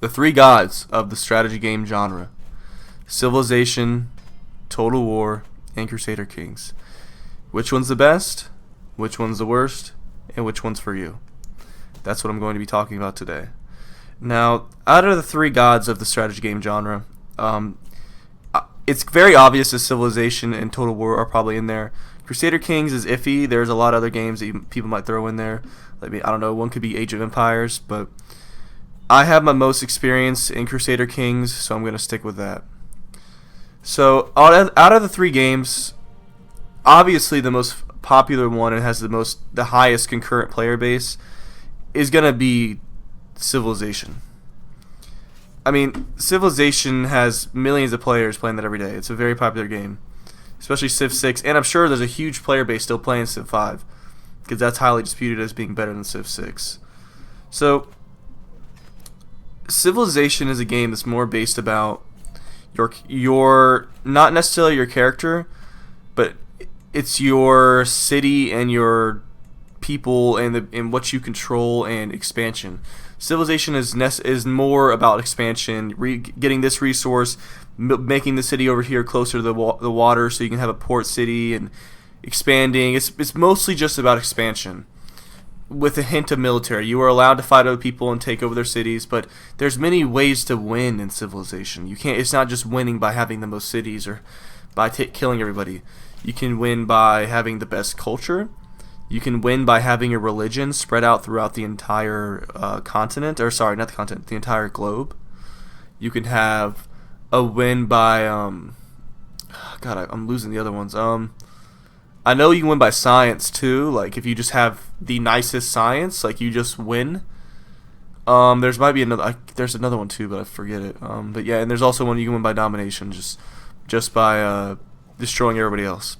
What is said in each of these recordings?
the three gods of the strategy game genre: Civilization, Total War, and Crusader Kings. Which one's the best? Which one's the worst? And which one's for you? That's what I'm going to be talking about today. Now, out of the three gods of the strategy game genre, it's very obvious that Civilization and Total War are probably in there. Crusader Kings is iffy. There's a lot of other games that people might throw in there. I don't know, one could be Age of Empires, but I have my most experience in Crusader Kings, so I'm going to stick with that. So, out of the three games, obviously the most popular one and has the highest concurrent player base is going to be Civilization. I mean, Civilization has millions of players playing that every day. It's a very popular game, especially Civ 6, and I'm sure there's a huge player base still playing Civ 5, because that's highly disputed as being better than Civ 6. So, Civilization is a game that's more based about your not necessarily your character, but it's your city and your people and what you control and expansion. Civilization is more about expansion, getting this resource, making the city over here closer to the water so you can have a port city and expanding. It's mostly just about expansion with a hint of military. You are allowed to fight other people and take over their cities, but there's many ways to win in Civilization. It's not just winning by having the most cities or by killing everybody. You can win by having the best culture. You can win by having a religion spread out throughout the entire continent, or sorry, not the continent, the entire globe. You can have a win by God, I'm losing the other ones. I know you can win by science too. Like if you just have the nicest science, like you just win. There's another one too, but I forget it. But yeah, and there's also one you can win by domination, just by destroying everybody else.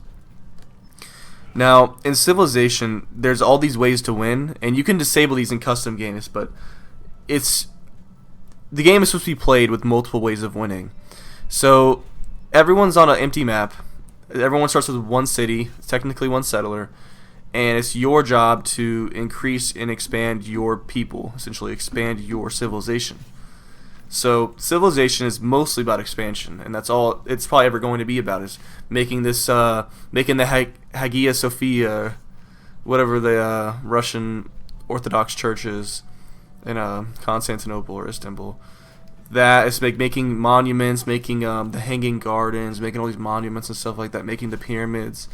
Now, in Civilization, there's all these ways to win, and you can disable these in custom games, but the game is supposed to be played with multiple ways of winning. So, everyone's on an empty map. Everyone starts with one city, technically one settler, and it's your job to increase and expand your people, essentially expand your civilization. So Civilization is mostly about expansion, and that's all it's probably ever going to be about, is making the Hagia Sophia, whatever the Russian Orthodox Church is in Constantinople or Istanbul. That is making monuments, making the Hanging Gardens, making all these monuments and stuff like that, making the pyramids,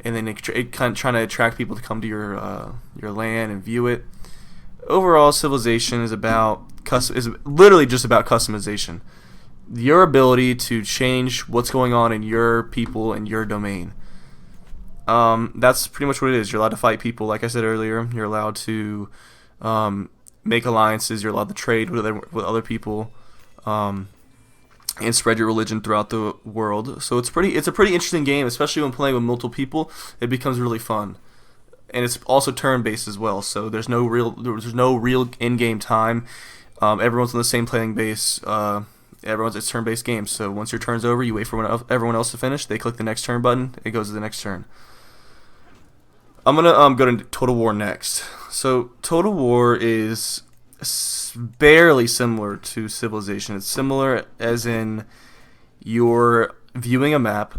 and then kind of trying to attract people to come to your land and view it. Overall, Civilization is literally just about customization. Your ability to change what's going on in your people and your domain. That's pretty much what it is. You're allowed to fight people, like I said earlier. You're allowed to make alliances. You're allowed to trade with other people, and spread your religion throughout the world. So it's a pretty interesting game, especially when playing with multiple people. It becomes really fun. And it's also turn-based as well, so there's no real in-game time. Everyone's on the same playing base. It's turn-based game. So once your turn's over, you wait for everyone else to finish. They click the next turn button. It goes to the next turn. I'm gonna go to Total War next. So Total War is barely similar to Civilization. It's similar as in you're viewing a map.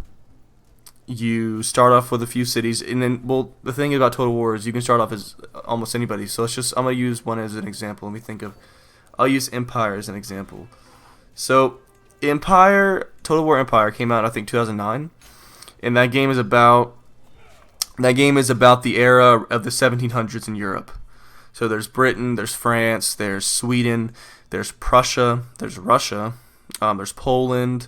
You start off with a few cities, and then, the thing about Total War is you can start off as almost anybody. So I'm going to use one as an example. I'll use Empire as an example. So Total War Empire came out in, I think, 2009, and that game is about the era of the 1700s in Europe. So there's Britain, there's France, there's Sweden, there's Prussia, there's Russia, there's Poland,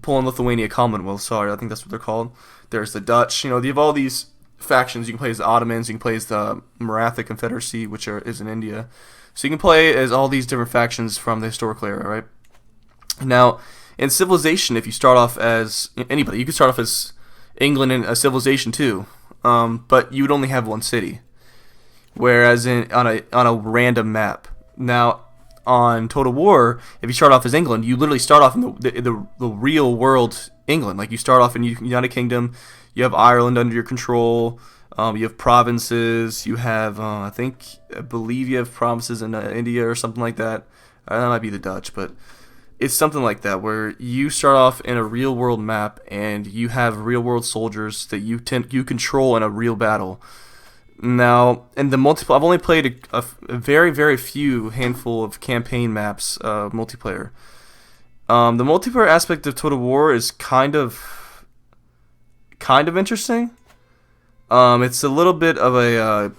Lithuania, Commonwealth, sorry, I think that's what they're called. There's the Dutch, you have all these factions. You can play as the Ottomans, you can play as the Maratha Confederacy, which is in India. So you can play as all these different factions from the historical era, right? Now, in Civilization, if you start off as anybody, you can start off as England in a civilization too, but you would only have one city. Whereas on a random map. Now, on Total War, if you start off as England, you literally start off in the real world England. Like you start off in United Kingdom, you have Ireland under your control, you have provinces, you have I believe you have provinces in India or something like that. That might be the Dutch, but it's something like that where you start off in a real world map and you have real world soldiers that you control in a real battle. Now, in the multiplayer, I've only played a very, very few handful of campaign maps multiplayer. The multiplayer aspect of Total War is kind of interesting. It's a little bit of a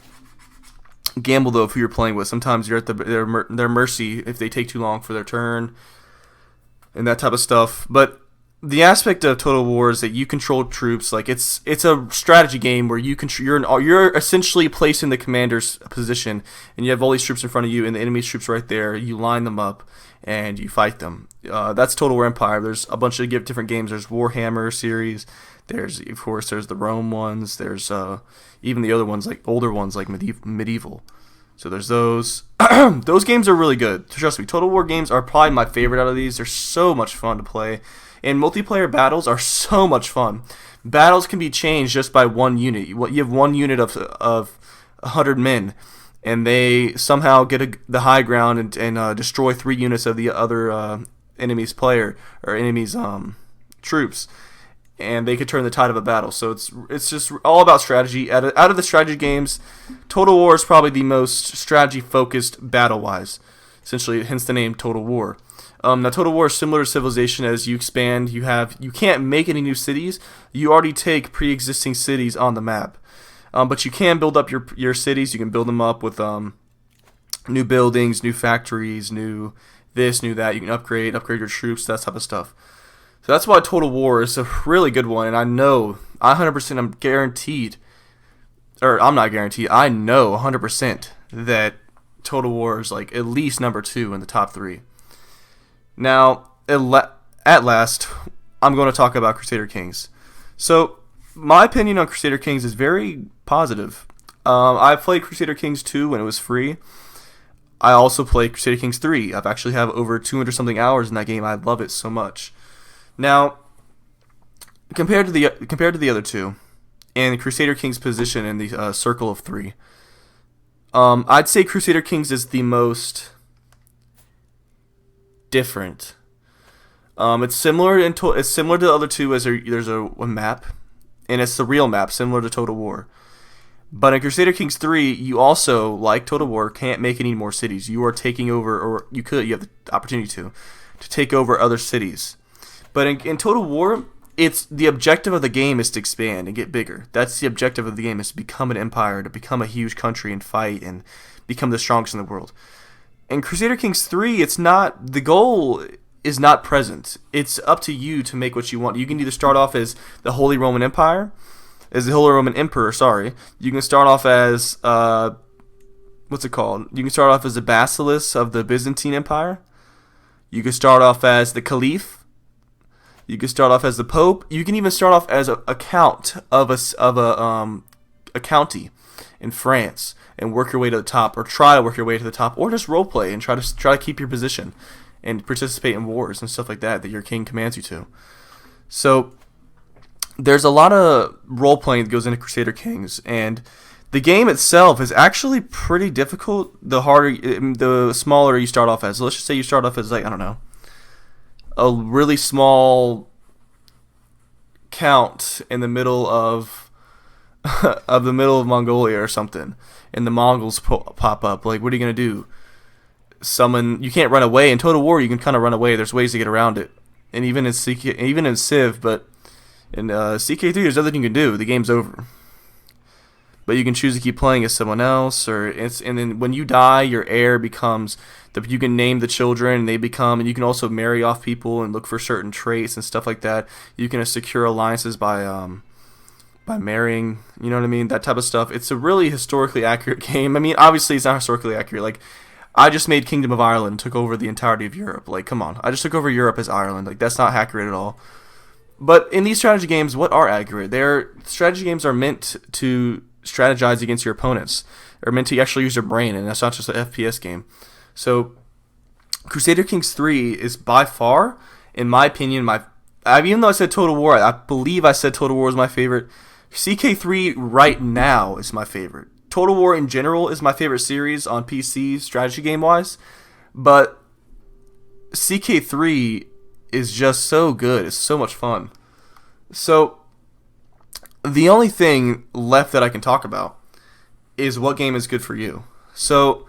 gamble though of who you're playing with. Sometimes you're at their mercy if they take too long for their turn and that type of stuff. But the aspect of Total War is that you control troops. Like it's a strategy game where you're essentially placed in the commander's position, and you have all these troops in front of you, and the enemy's troops right there. You line them up, and you fight them. That's Total War Empire. There's a bunch of different games. There's Warhammer series. There's the Rome ones. There's even the other ones, like older ones like medieval. So there's those. Those games are really good. Trust me, Total War games are probably my favorite out of these. They're so much fun to play. And multiplayer battles are so much fun. Battles can be changed just by one unit. You have one unit of 100 men, and they somehow get the high ground and destroy 3 units of the other enemy's player or enemy's troops, and they could turn the tide of a battle. So it's just all about strategy. Out of the strategy games, Total War is probably the most strategy-focused battle-wise. Essentially, hence the name Total War. Now, Total War is similar to Civilization. As you expand, you can't make any new cities. You already take pre-existing cities on the map, but you can build up your cities. You can build them up with new buildings, new factories, new this, new that. You can upgrade your troops, that type of stuff. So that's why Total War is a really good one, and I know 100%. I'm guaranteed, or I'm not guaranteed. I know 100% that Total War is like at least number 2 in the top 3. Now, at last, I'm going to talk about Crusader Kings. So, my opinion on Crusader Kings is very positive. I played Crusader Kings 2 when it was free. I also played Crusader Kings 3. I've actually have over 200-something hours in that game. I love it so much. Now, compared to the other two, and Crusader Kings' position in the circle of 3, I'd say Crusader Kings is the most different. It's similar to the other two as there's a map, and it's the real map, similar to Total War. But in Crusader Kings 3, you also, like Total War, can't make any more cities. You are taking over, or you have the opportunity to take over other cities. But in Total War, it's the objective of the game is to expand and get bigger. That's the objective of the game, is to become an empire, to become a huge country and fight and become the strongest in the world. In Crusader Kings 3, the goal is not present. It's up to you to make what you want. You can either start off as the Holy Roman Emperor. You can start off as what's it called? You can start off as the Basileus of the Byzantine Empire. You can start off as the Caliph. You can start off as the Pope. You can even start off as a count of a county in France and work your way to the top, or try to work your way to the top, or just roleplay and try to keep your position and participate in wars and stuff like that your king commands you to. So there's a lot of role playing that goes into Crusader Kings, and the game itself is actually pretty difficult. The smaller you start off as. So let's just say you start off as, like, I don't know, a really small count in the middle of Mongolia or something, and the Mongols pop up. Like, what are you gonna do? You can't run away. In Total War, you can kind of run away. There's ways to get around it, and even in Civ, but in CK3, there's nothing you can do. The game's over. But you can choose to keep playing as someone else, and then when you die, your heir becomes. You can name the children, and and you can also marry off people and look for certain traits and stuff like that. You can secure alliances by marrying, you know what I mean? That type of stuff. It's a really historically accurate game. I mean, obviously it's not historically accurate. Like, I just made Kingdom of Ireland, took over the entirety of Europe. Like, come on. I just took over Europe as Ireland. Like, that's not accurate at all. But in these strategy games, what are accurate? Strategy games are meant to strategize against your opponents. They're meant to actually use your brain, and that's not just an FPS game. So, Crusader Kings 3 is by far, in my opinion, even though I said Total War, I believe I said Total War is my favorite. CK3 right now is my favorite. Total War in general is my favorite series on PC, strategy game-wise. But CK3 is just so good. It's so much fun. So the only thing left that I can talk about is what game is good for you. So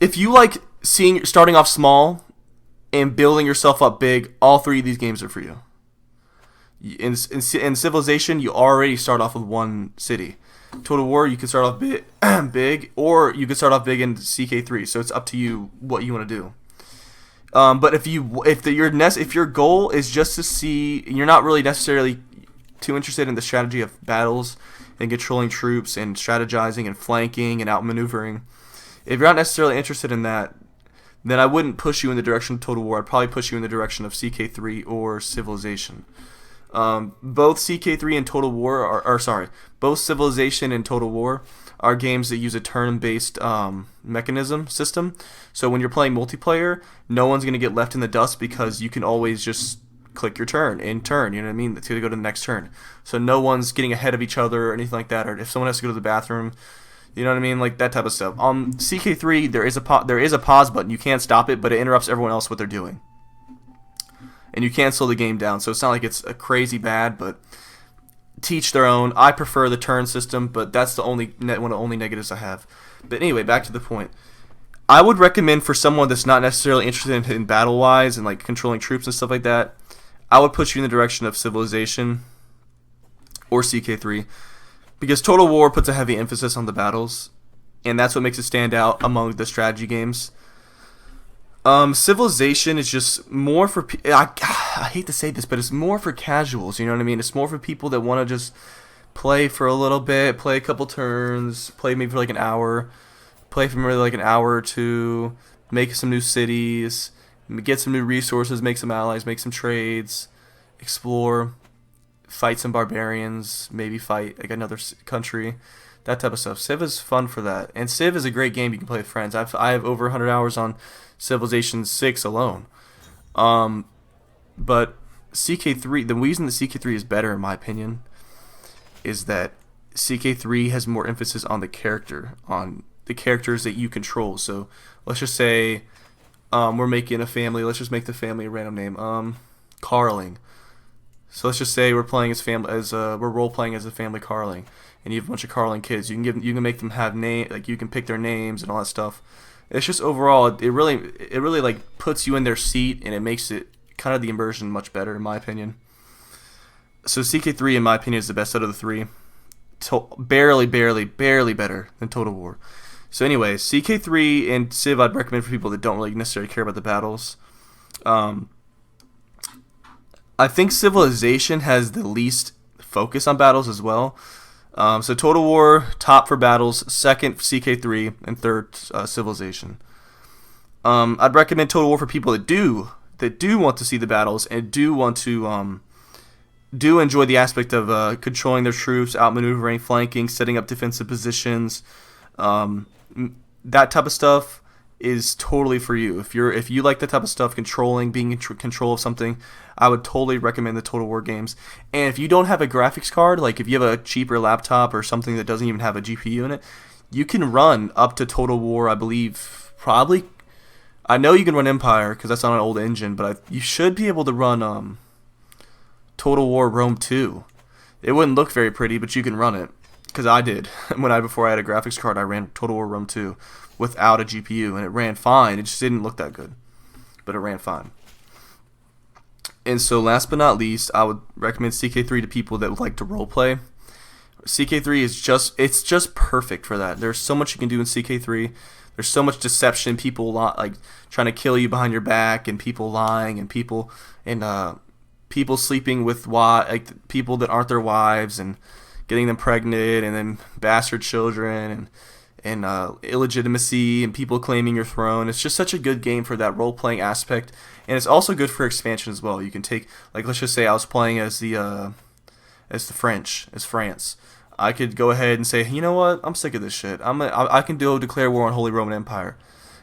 if you like starting off small and building yourself up big, all three of these games are for you. In Civilization, you already start off with one city. Total War, you can start off big, or you can start off big in CK3. So it's up to you what you want to do. But if your goal is just to see, you're not really necessarily too interested in the strategy of battles and controlling troops and strategizing and flanking and outmaneuvering. If you're not necessarily interested in that, then I wouldn't push you in the direction of Total War. I'd probably push you in the direction of CK3 or Civilization. Both CK3 and Total War both Civilization and Total War are games that use a turn-based mechanism system. So when you're playing multiplayer, no one's going to get left in the dust because you can always just click your turn, you know what I mean? It's going to go to the next turn. So no one's getting ahead of each other or anything like that, or if someone has to go to the bathroom, you know what I mean? Like that type of stuff. On CK3, there is a pause button. You can't stop it, but it interrupts everyone else what they're doing. And you can't slow the game down, so it's not like it's a crazy bad, but teach their own. I prefer the turn system, but that's one of the only negatives I have. But anyway, back to the point. I would recommend for someone that's not necessarily interested in battle-wise and like controlling troops and stuff like that, I would push you in the direction of Civilization or CK3, because Total War puts a heavy emphasis on the battles, and that's what makes it stand out among the strategy games. Civilization is just more for I hate to say this, but it's more for casuals, you know what I mean? It's more for people that want to just play for a little bit, play a couple turns, play maybe for like an hour, play for maybe like an hour or two, make some new cities, get some new resources, make some allies, make some trades, explore, fight some barbarians, maybe fight like another country, that type of stuff. Civ is fun for that, and Civ is a great game you can play with friends. I have over 100 hours on Civilization 6 alone. But CK3, the reason that CK3 is better in my opinion is that CK3 has more emphasis on the characters that you control. So let's just say we're making a family. Let's just make the family a random name. Carling. So let's just say we're playing we're role playing as a family Carling, and you have a bunch of Carling kids. You can make them have you can pick their names and all that stuff. It's just overall, it really like puts you in their seat, and it makes it kind of the immersion much better in my opinion. So CK3 in my opinion is the best out of the three. Barely better than Total War. So anyway, CK3 and Civ I'd recommend for people that don't really necessarily care about the battles. I think Civilization has the least focus on battles as well. So Total War, top for battles, second CK3, and third Civilization. I'd recommend Total War for people that do want to see the battles and do want to do enjoy the aspect of controlling their troops, outmaneuvering, flanking, setting up defensive positions. That type of stuff is totally for you. If you like that type of stuff, being in control of something, I would totally recommend the Total War games. And if you don't have a graphics card, like if you have a cheaper laptop or something that doesn't even have a GPU in it, you can run up to Total War, I believe, probably. I know you can run Empire because that's on an old engine, but you should be able to run Total War Rome 2. It wouldn't look very pretty, but you can run it. Because I did. Before I had a graphics card, I ran Total War Rome 2 without a GPU, and it ran fine. It just didn't look that good, but it ran fine. And so last but not least, I would recommend CK3 to people that would like to roleplay. CK3 is just perfect for that. There's so much you can do in CK3. There's so much deception, people like trying to kill you behind your back, and people lying, and people sleeping with people that aren't their wives, and getting them pregnant, and then bastard children, and illegitimacy, and people claiming your throne. It's just such a good game for that role-playing aspect, and it's also good for expansion as well. You can take, like, let's just say I was playing as France. I could go ahead and say, you know what, I'm sick of this shit. I can declare war on Holy Roman Empire.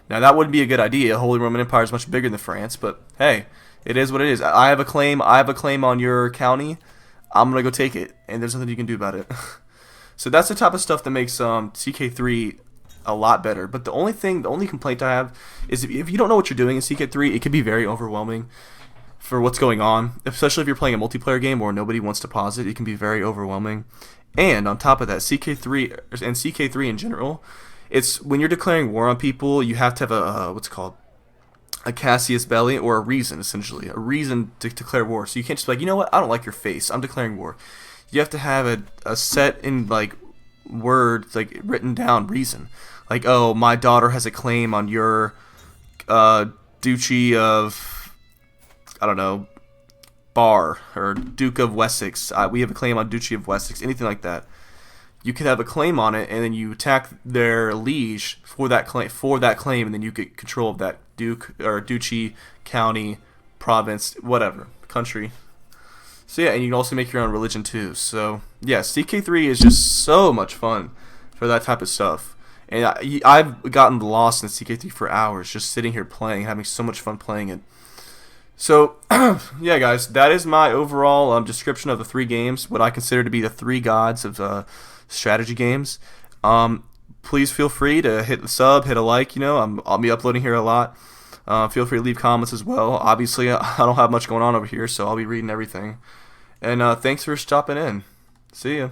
Now that wouldn't be a good idea. Holy Roman Empire is much bigger than France, but hey, it is what it is. I have a claim on your county. I'm gonna go take it, and there's nothing you can do about it. So that's the type of stuff that makes CK3 a lot better. But the only complaint I have is if you don't know what you're doing in CK3, it can be very overwhelming for what's going on, especially if you're playing a multiplayer game where nobody wants to pause it. It can be very overwhelming. And on top of that, CK3 and CK3 in general, it's when you're declaring war on people, you have to have a what's it called, a Cassius belli, or a reason, essentially a reason to declare war. So you can't just be like, you know what, I don't like your face, I'm declaring war. You have to have a set in like words, like written down reason, like, oh, my daughter has a claim on your duchy of, I don't know, Bar, or Duke of Wessex. We have a claim on Duchy of Wessex, anything like that. You could have a claim on it, and then you attack their liege for that claim, and then you get control of that duke or duchy, county, province, whatever, country. So yeah, and you can also make your own religion too. So yeah, CK3 is just so much fun for that type of stuff. And I've gotten lost in CK3 for hours, just sitting here playing, having so much fun playing it. So, yeah, guys, that is my overall description of the 3 games, what I consider to be the 3 gods of strategy games. Please feel free to hit the sub, hit a like. I'll be uploading here a lot. Feel free to leave comments as well. Obviously, I don't have much going on over here, so I'll be reading everything. And thanks for stopping in. See ya.